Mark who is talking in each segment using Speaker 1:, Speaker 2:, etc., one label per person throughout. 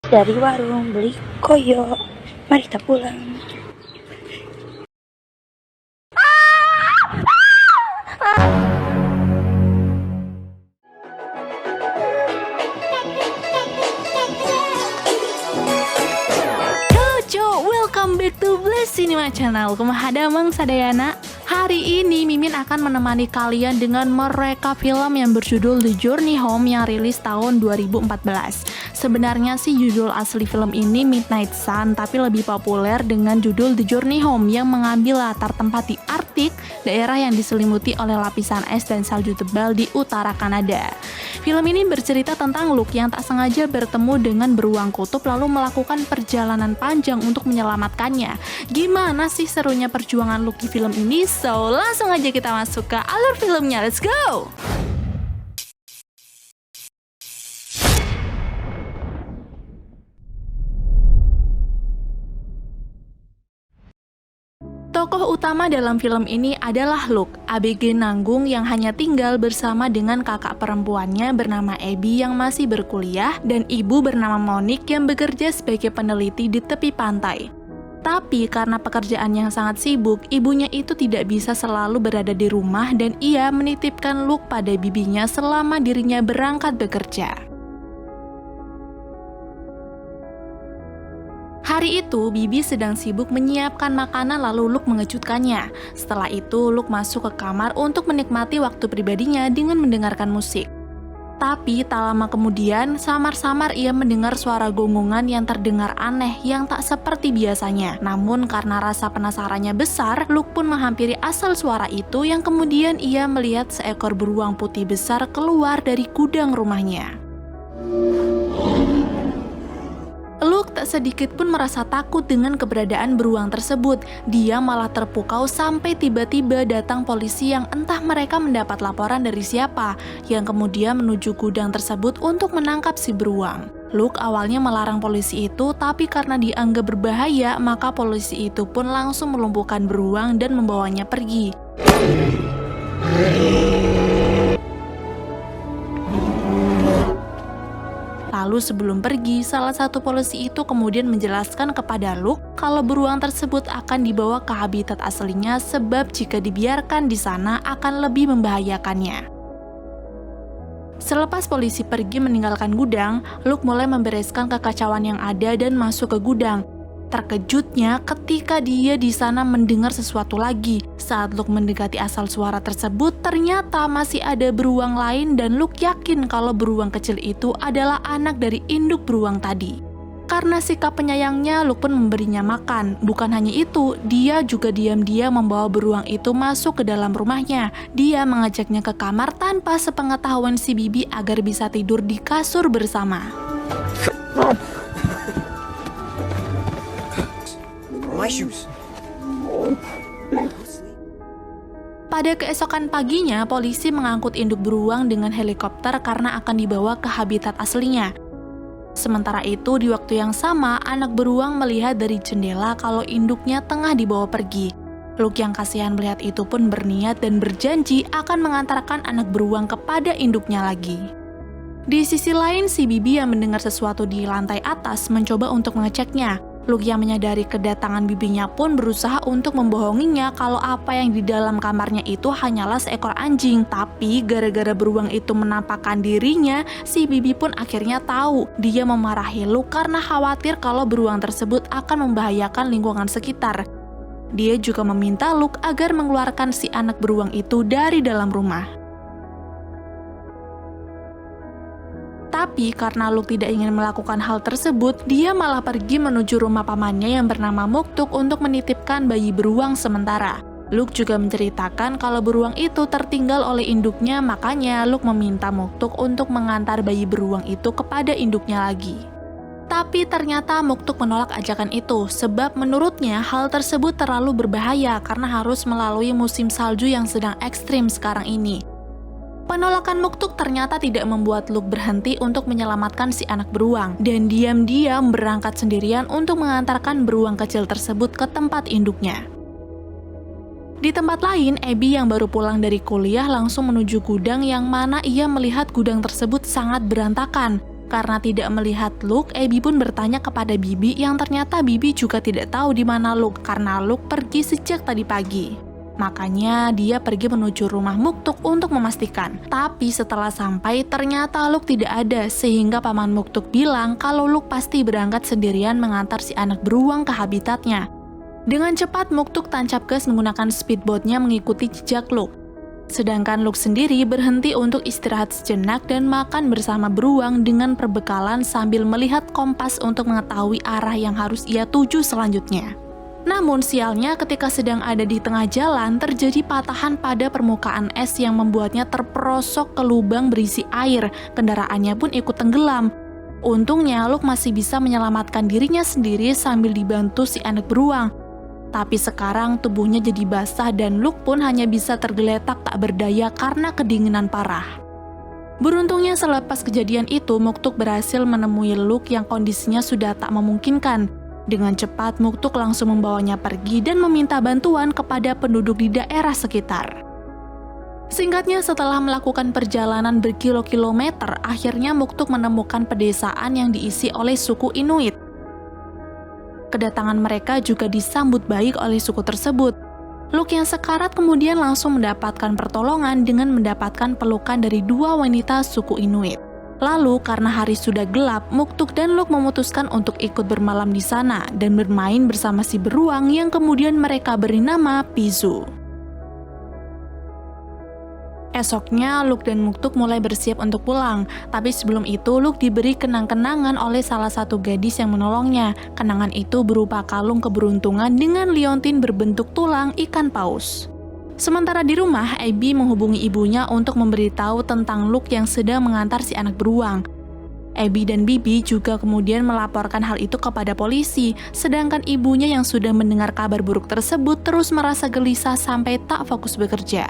Speaker 1: Dari warung beli koyo, mari kita pulang.
Speaker 2: Welcome back to Bless Cinema Channel. Kumaha damang sadayana. Hari ini Mimin akan menemani kalian dengan mereka film yang berjudul The Journey Home yang rilis tahun 2014. Sebenarnya sih judul asli film ini Midnight Sun, tapi lebih populer dengan judul The Journey Home yang mengambil latar tempat di Arktik, daerah yang diselimuti oleh lapisan es dan salju tebal di utara Kanada. Film ini bercerita tentang Luke yang tak sengaja bertemu dengan beruang kutub lalu melakukan perjalanan panjang untuk menyelamatkannya. Gimana sih serunya perjuangan Luke di film ini? So, langsung aja kita masuk ke alur filmnya. Let's go! Tokoh utama dalam film ini adalah Luke, ABG nanggung yang hanya tinggal bersama dengan kakak perempuannya bernama Abby yang masih berkuliah dan ibu bernama Monique yang bekerja sebagai peneliti di tepi pantai. Tapi karena pekerjaan yang sangat sibuk, ibunya itu tidak bisa selalu berada di rumah dan ia menitipkan Luke pada bibinya selama dirinya berangkat bekerja. Hari itu, Bibi sedang sibuk menyiapkan makanan lalu Luke mengejutkannya. Setelah itu, Luke masuk ke kamar untuk menikmati waktu pribadinya dengan mendengarkan musik. Tapi tak lama kemudian, samar-samar ia mendengar suara gonggongan yang terdengar aneh yang tak seperti biasanya. Namun karena rasa penasarannya besar, Luke pun menghampiri asal suara itu yang kemudian ia melihat seekor beruang putih besar keluar dari gudang rumahnya. Luke tak sedikit pun merasa takut dengan keberadaan beruang tersebut. Dia malah terpukau sampai tiba-tiba datang polisi yang entah mereka mendapat laporan dari siapa, yang kemudian menuju gudang tersebut untuk menangkap si beruang. Luke awalnya melarang polisi itu, tapi karena dianggap berbahaya, maka polisi itu pun langsung melumpuhkan beruang dan membawanya pergi. Lalu sebelum pergi, salah satu polisi itu kemudian menjelaskan kepada Luke kalau beruang tersebut akan dibawa ke habitat aslinya sebab jika dibiarkan di sana akan lebih membahayakannya. Selepas polisi pergi meninggalkan gudang, Luke mulai membereskan kekacauan yang ada dan masuk ke gudang. Terkejutnya ketika dia di sana mendengar sesuatu lagi. Saat Luke mendekati asal suara tersebut, ternyata masih ada beruang lain dan Luke yakin kalau beruang kecil itu adalah anak dari induk beruang tadi. Karena sikap penyayangnya, Luke pun memberinya makan. Bukan hanya itu, dia juga diam-diam membawa beruang itu masuk ke dalam rumahnya. Dia mengajaknya ke kamar tanpa sepengetahuan si Bibi agar bisa tidur di kasur bersama.
Speaker 3: My shoes.
Speaker 2: Pada keesokan paginya, polisi mengangkut induk beruang dengan helikopter karena akan dibawa ke habitat aslinya. Sementara itu, di waktu yang sama, anak beruang melihat dari jendela kalau induknya tengah dibawa pergi. Luke yang kasihan melihat itu pun berniat dan berjanji akan mengantarkan anak beruang kepada induknya lagi. Di sisi lain, si Bibi yang mendengar sesuatu di lantai atas mencoba untuk mengeceknya. Luke yang menyadari kedatangan bibinya pun berusaha untuk membohonginya kalau apa yang di dalam kamarnya itu hanyalah seekor anjing. Tapi gara-gara beruang itu menampakkan dirinya, si Bibi pun akhirnya tahu. Dia memarahi Luke karena khawatir kalau beruang tersebut akan membahayakan lingkungan sekitar. Dia juga meminta Luke agar mengeluarkan si anak beruang itu dari dalam rumah. Tapi karena Luke tidak ingin melakukan hal tersebut, dia malah pergi menuju rumah pamannya yang bernama Muktuk untuk menitipkan bayi beruang sementara. Luke juga menceritakan kalau beruang itu tertinggal oleh induknya, makanya Luke meminta Muktuk untuk mengantar bayi beruang itu kepada induknya lagi. Tapi ternyata Muktuk menolak ajakan itu, sebab menurutnya hal tersebut terlalu berbahaya karena harus melalui musim salju yang sedang ekstrim sekarang ini. Penolakan Muktuk ternyata tidak membuat Luke berhenti untuk menyelamatkan si anak beruang dan diam-diam berangkat sendirian untuk mengantarkan beruang kecil tersebut ke tempat induknya. Di tempat lain, Abby yang baru pulang dari kuliah langsung menuju gudang yang mana ia melihat gudang tersebut sangat berantakan. Karena tidak melihat Luke, Abby pun bertanya kepada Bibi yang ternyata Bibi juga tidak tahu di mana Luke karena Luke pergi sejak tadi pagi. Makanya dia pergi menuju rumah Muktuk untuk memastikan. Tapi setelah sampai ternyata Luke tidak ada sehingga paman Muktuk bilang kalau Luke pasti berangkat sendirian mengantar si anak beruang ke habitatnya. Dengan cepat Muktuk tancap gas menggunakan speedboatnya mengikuti jejak Luke. Sedangkan Luke sendiri berhenti untuk istirahat sejenak dan makan bersama beruang dengan perbekalan sambil melihat kompas untuk mengetahui arah yang harus ia tuju selanjutnya. Namun sialnya ketika sedang ada di tengah jalan terjadi patahan pada permukaan es yang membuatnya terperosok ke lubang berisi air, kendaraannya pun ikut tenggelam. Untungnya Luke masih bisa menyelamatkan dirinya sendiri sambil dibantu si anak beruang. Tapi sekarang tubuhnya jadi basah dan Luke pun hanya bisa tergeletak tak berdaya karena kedinginan parah. Beruntungnya selepas kejadian itu, Muktuk berhasil menemui Luke yang kondisinya sudah tak memungkinkan. Dengan cepat, Muktuk langsung membawanya pergi dan meminta bantuan kepada penduduk di daerah sekitar. Singkatnya, setelah melakukan perjalanan berkilo-kilometer, akhirnya Muktuk menemukan pedesaan yang diisi oleh suku Inuit. Kedatangan mereka juga disambut baik oleh suku tersebut. Luke yang sekarat kemudian langsung mendapatkan pertolongan dengan mendapatkan pelukan dari dua wanita suku Inuit. Lalu karena hari sudah gelap, Muktuk dan Luke memutuskan untuk ikut bermalam di sana dan bermain bersama si beruang yang kemudian mereka beri nama Pizu. Esoknya, Luke dan Muktuk mulai bersiap untuk pulang, tapi sebelum itu Luke diberi kenang-kenangan oleh salah satu gadis yang menolongnya. Kenangan itu berupa kalung keberuntungan dengan liontin berbentuk tulang ikan paus. Sementara di rumah, Abby menghubungi ibunya untuk memberitahu tentang Luke yang sedang mengantar si anak beruang. Abby dan Bibi juga kemudian melaporkan hal itu kepada polisi, sedangkan ibunya yang sudah mendengar kabar buruk tersebut terus merasa gelisah sampai tak fokus bekerja.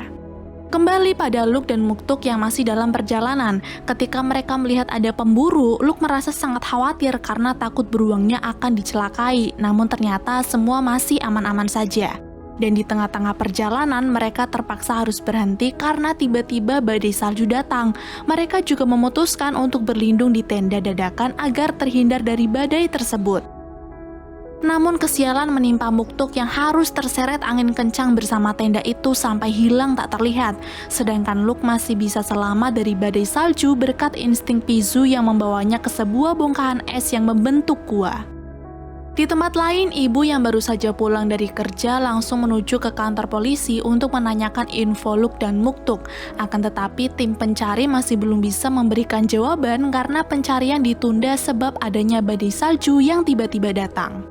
Speaker 2: Kembali pada Luke dan Muktuk yang masih dalam perjalanan, ketika mereka melihat ada pemburu, Luke merasa sangat khawatir karena takut beruangnya akan dicelakai, namun ternyata semua masih aman-aman saja. Dan di tengah-tengah perjalanan, mereka terpaksa harus berhenti karena tiba-tiba badai salju datang. Mereka juga memutuskan untuk berlindung di tenda dadakan agar terhindar dari badai tersebut. Namun kesialan menimpa Muktuk yang harus terseret angin kencang bersama tenda itu sampai hilang tak terlihat. Sedangkan Luke masih bisa selamat dari badai salju berkat insting Pizu yang membawanya ke sebuah bongkahan es yang membentuk gua. Di tempat lain, ibu yang baru saja pulang dari kerja langsung menuju ke kantor polisi untuk menanyakan info Luke dan Muktuk. Akan tetapi tim pencari masih belum bisa memberikan jawaban karena pencarian ditunda sebab adanya badai salju yang tiba-tiba datang.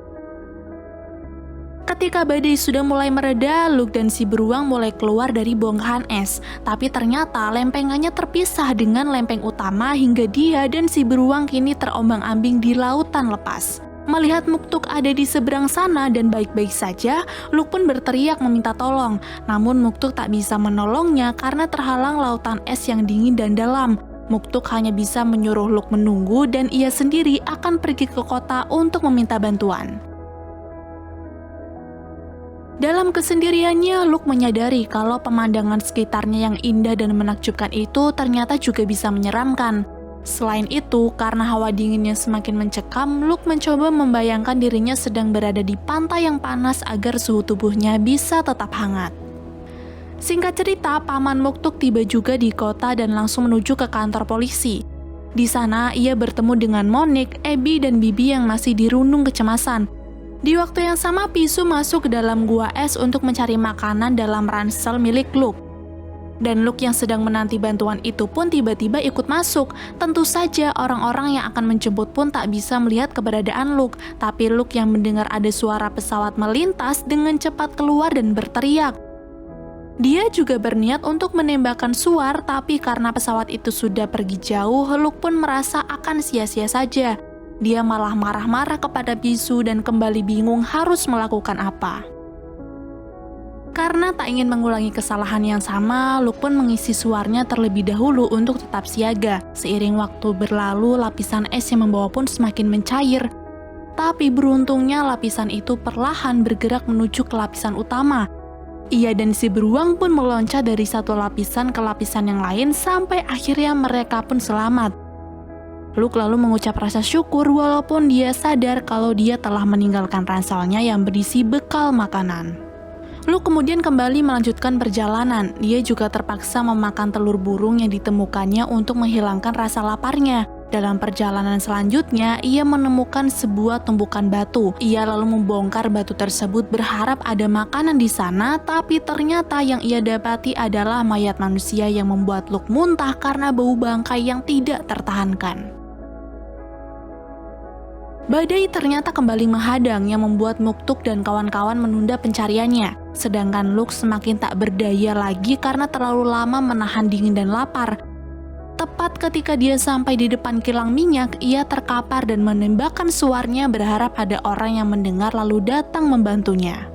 Speaker 2: Ketika badai sudah mulai mereda, Luke dan si beruang mulai keluar dari bongkahan es. Tapi ternyata lempengannya terpisah dengan lempeng utama hingga dia dan si beruang kini terombang-ambing di lautan lepas. Melihat Muktuk ada di seberang sana dan baik-baik saja, Luke pun berteriak meminta tolong. Namun Muktuk tak bisa menolongnya karena terhalang lautan es yang dingin dan dalam. Muktuk hanya bisa menyuruh Luke menunggu dan ia sendiri akan pergi ke kota untuk meminta bantuan. Dalam kesendiriannya, Luke menyadari kalau pemandangan sekitarnya yang indah dan menakjubkan itu ternyata juga bisa menyeramkan. Selain itu, karena hawa dinginnya semakin mencekam, Luke mencoba membayangkan dirinya sedang berada di pantai yang panas agar suhu tubuhnya bisa tetap hangat. Singkat cerita, paman Muktuk tiba juga di kota dan langsung menuju ke kantor polisi. Di sana, ia bertemu dengan Monique, Abby, dan Bibi yang masih dirundung kecemasan. Di waktu yang sama, Pizu masuk ke dalam gua es untuk mencari makanan dalam ransel milik Luke. Dan Luke yang sedang menanti bantuan itu pun tiba-tiba ikut masuk. Tentu saja orang-orang yang akan menjemput pun tak bisa melihat keberadaan Luke. Tapi Luke yang mendengar ada suara pesawat melintas dengan cepat keluar dan berteriak. Dia juga berniat untuk menembakkan suar, tapi karena pesawat itu sudah pergi jauh, Luke pun merasa akan sia-sia saja. Dia malah marah-marah kepada Pizu dan kembali bingung harus melakukan apa. Karena tak ingin mengulangi kesalahan yang sama, Luke pun mengisi suarnya terlebih dahulu untuk tetap siaga. Seiring waktu berlalu, lapisan es yang membawa pun semakin mencair. Tapi beruntungnya lapisan itu perlahan bergerak menuju ke lapisan utama. Ia dan si beruang pun meloncat dari satu lapisan ke lapisan yang lain sampai akhirnya mereka pun selamat. Luke lalu mengucap rasa syukur walaupun dia sadar kalau dia telah meninggalkan ranselnya yang berisi bekal makanan. Luke kemudian kembali melanjutkan perjalanan. Dia juga terpaksa memakan telur burung yang ditemukannya untuk menghilangkan rasa laparnya. Dalam perjalanan selanjutnya, ia menemukan sebuah tumpukan batu. Ia lalu membongkar batu tersebut berharap ada makanan di sana, tapi ternyata yang ia dapati adalah mayat manusia yang membuat Luke muntah karena bau bangkai yang tidak tertahankan. Badai ternyata kembali menghadang yang membuat Muktuk dan kawan-kawan menunda pencariannya. Sedangkan Luke semakin tak berdaya lagi karena terlalu lama menahan dingin dan lapar. Tepat ketika dia sampai di depan kilang minyak, ia terkapar dan menembakkan suarnya berharap ada orang yang mendengar lalu datang membantunya.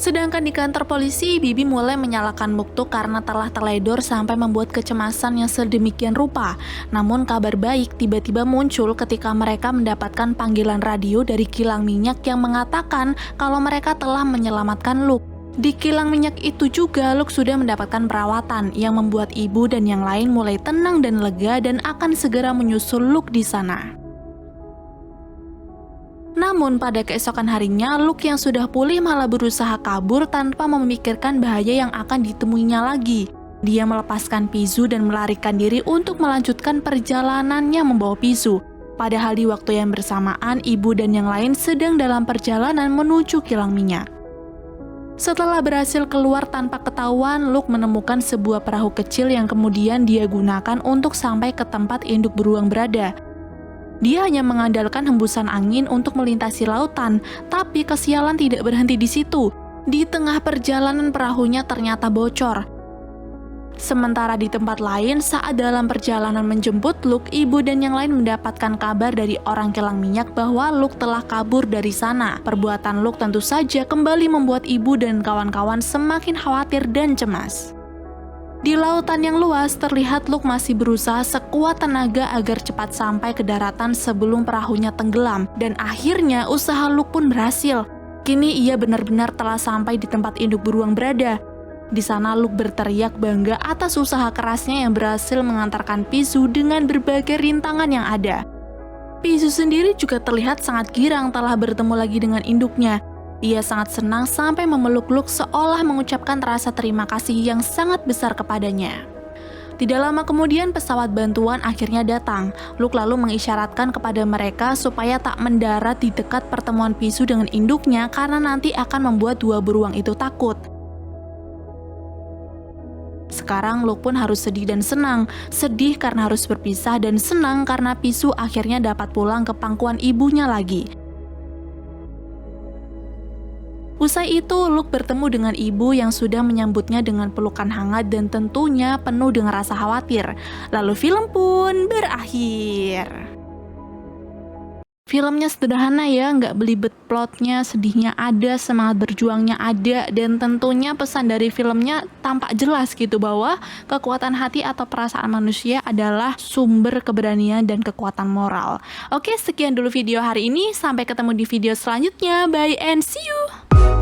Speaker 2: Sedangkan di kantor polisi, Bibi mulai menyalahkan Muktuk karena telah teledor sampai membuat kecemasan yang sedemikian rupa. Namun kabar baik tiba-tiba muncul ketika mereka mendapatkan panggilan radio dari kilang minyak yang mengatakan kalau mereka telah menyelamatkan Luke. Di kilang minyak itu juga Luke sudah mendapatkan perawatan yang membuat ibu dan yang lain mulai tenang dan lega dan akan segera menyusul Luke di sana. Namun pada keesokan harinya, Luke yang sudah pulih malah berusaha kabur tanpa memikirkan bahaya yang akan ditemuinya lagi. Dia melepaskan Pizu dan melarikan diri untuk melanjutkan perjalanannya membawa Pizu. Padahal di waktu yang bersamaan, ibu dan yang lain sedang dalam perjalanan menuju kilang minyak. Setelah berhasil keluar tanpa ketahuan, Luke menemukan sebuah perahu kecil yang kemudian dia gunakan untuk sampai ke tempat induk beruang berada. Dia hanya mengandalkan hembusan angin untuk melintasi lautan, tapi kesialan tidak berhenti di situ. Di tengah perjalanan perahunya ternyata bocor. Sementara di tempat lain, saat dalam perjalanan menjemput Luke, ibu dan yang lain mendapatkan kabar dari orang kilang minyak bahwa Luke telah kabur dari sana. Perbuatan Luke tentu saja kembali membuat ibu dan kawan-kawan semakin khawatir dan cemas. Di lautan yang luas, terlihat Luke masih berusaha sekuat tenaga agar cepat sampai ke daratan sebelum perahunya tenggelam. Dan akhirnya usaha Luke pun berhasil. Kini ia benar-benar telah sampai di tempat induk beruang berada. Di sana Luke berteriak bangga atas usaha kerasnya yang berhasil mengantarkan Pizu dengan berbagai rintangan yang ada. Pizu sendiri juga terlihat sangat girang telah bertemu lagi dengan induknya. Ia sangat senang sampai memeluk Luke seolah mengucapkan rasa terima kasih yang sangat besar kepadanya. Tidak lama kemudian pesawat bantuan akhirnya datang. Luke lalu mengisyaratkan kepada mereka supaya tak mendarat di dekat pertemuan Pizu dengan induknya karena nanti akan membuat dua beruang itu takut. Sekarang Luke pun harus sedih dan senang. Sedih karena harus berpisah dan senang karena Pizu akhirnya dapat pulang ke pangkuan ibunya lagi. Usai itu, Luke bertemu dengan ibu yang sudah menyambutnya dengan pelukan hangat dan tentunya penuh dengan rasa khawatir. Lalu film pun berakhir. Filmnya sederhana ya, nggak belibet plotnya, sedihnya ada, semangat berjuangnya ada, dan tentunya pesan dari filmnya tampak jelas gitu bahwa kekuatan hati atau perasaan manusia adalah sumber keberanian dan kekuatan moral. Oke, sekian dulu video hari ini, sampai ketemu di video selanjutnya, bye and see you!